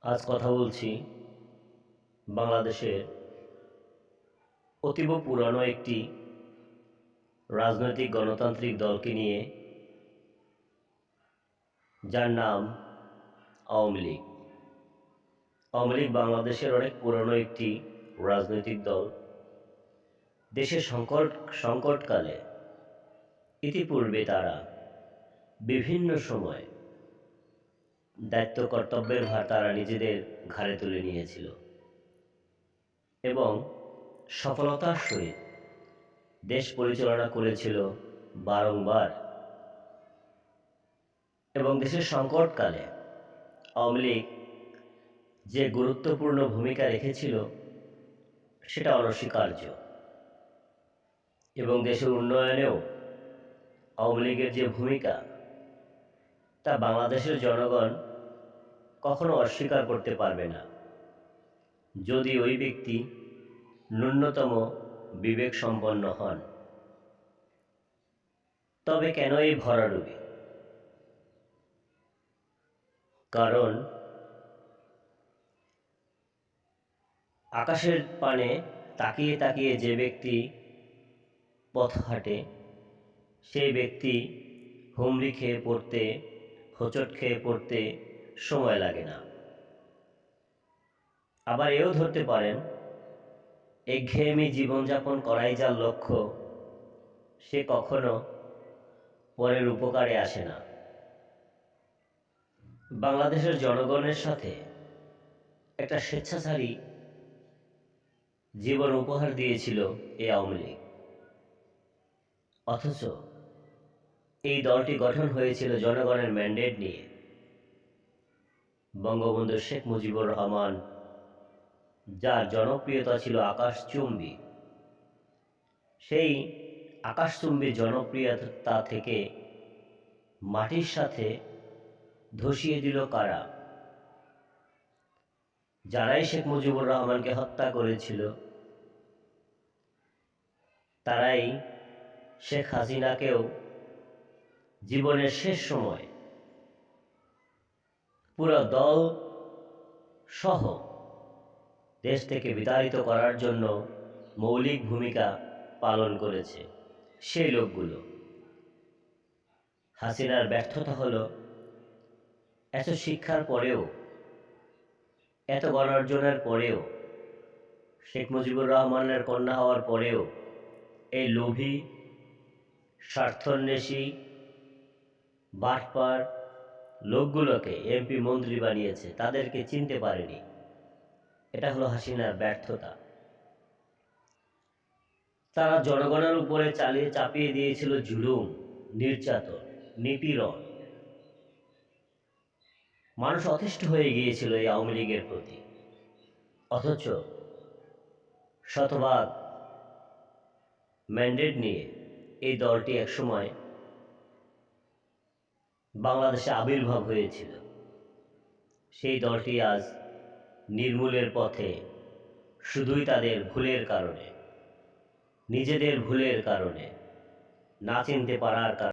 আজ কথা বলছি বাংলাদেশের অতীব পুরানো একটি রাজনৈতিক গণতান্ত্রিক দলকে নিয়ে, যার নাম আওয়ামী লীগ। আওয়ামী লীগ বাংলাদেশের অনেক পুরানো একটি রাজনৈতিক দল। দেশের সংকটকালে ইতিপূর্বে তারা বিভিন্ন সময় দায়িত্ব কর্তব্যের ভার তারা নিজেদের ঘাড়ে তুলে নিয়েছিল এবং সফলতার সহিত দেশ পরিচালনা করেছিল বারংবার। এবং দেশের সংকটকালে আওয়ামী লীগ যে গুরুত্বপূর্ণ ভূমিকা রেখেছিল সেটা অনস্বীকার্য। এবং দেশের উন্নয়নেও আওয়ামী লীগের যে ভূমিকা তা বাংলাদেশের জনগণ কখনো অস্বীকার করতে পারবে না, যদি ওই ব্যক্তি ন্যূনতম বিবেক সম্পন্ন হন। তবে কেন এই ভরাডুবি? কারণ আকাশের পানে তাকিয়ে তাকিয়ে যে ব্যক্তি পথ হাঁটে, সেই ব্যক্তি হুমড়ি খেয়ে পড়তে, হোঁচট খেয়ে পড়তে সময় লাগে না। আবার এও ধরতে পারেন, একঘেয়েমি জীবনযাপন করাই যার লক্ষ্য, সে কখনো পরের উপকারে আসে না। বাংলাদেশের জনগণের সাথে একটা স্বেচ্ছাচারী জীবন উপহার দিয়েছিল এই আওয়ামী লীগ। অথচ এই দলটি গঠন হয়েছিল জনগণের ম্যান্ডেট নিয়ে। বঙ্গবন্ধু শেখ মুজিবুর রহমান, যার জনপ্রিয়তা ছিল আকাশচুম্বী, সেই আকাশচুম্বী জনপ্রিয়তা থেকে মাটির সাথে ধসিয়ে দিল কারা? যারাই শেখ মুজিবুর রহমানকে হত্যা করেছিল, তারাই শেখ হাসিনাকেও জীবনের শেষ সময় পুরো দল সহ দেশ থেকে বিতাড়িত করার জন্য মৌলিক ভূমিকা পালন করেছে সেই লোকগুলো। হাসিনার ব্যর্থতা হলো, এত শিক্ষার পরেও, এত গণার্জনের পরেও, শেখ মুজিবুর রহমানের কন্যা হওয়ার পরেও এই লোভী, স্বার্থন্বেষী, বাটপার লোকগুলোকে এমপি মন্ত্রী বানিয়েছে, তাদেরকে চিনতে পারেনি। এটা হলো হাসিনার ব্যর্থতা। তারা জনগণের উপরে চাপিয়ে দিয়েছিল জুলুম, নির্যাতন, নিপীড়ন। মানুষ অতিষ্ঠ হয়ে গিয়েছিল এই আওয়ামী লীগের প্রতি। অথচ শতভাগ ম্যান্ডেট নিয়ে এই দলটি একসময় বাংলাদেশে আবির্ভাব হয়েছিল। সেই দলটি আজ নির্মূলের পথে, শুধুই তাদের ভুলের কারণে, নিজেদের ভুলের কারণে, না চিনতে পারার কারণে।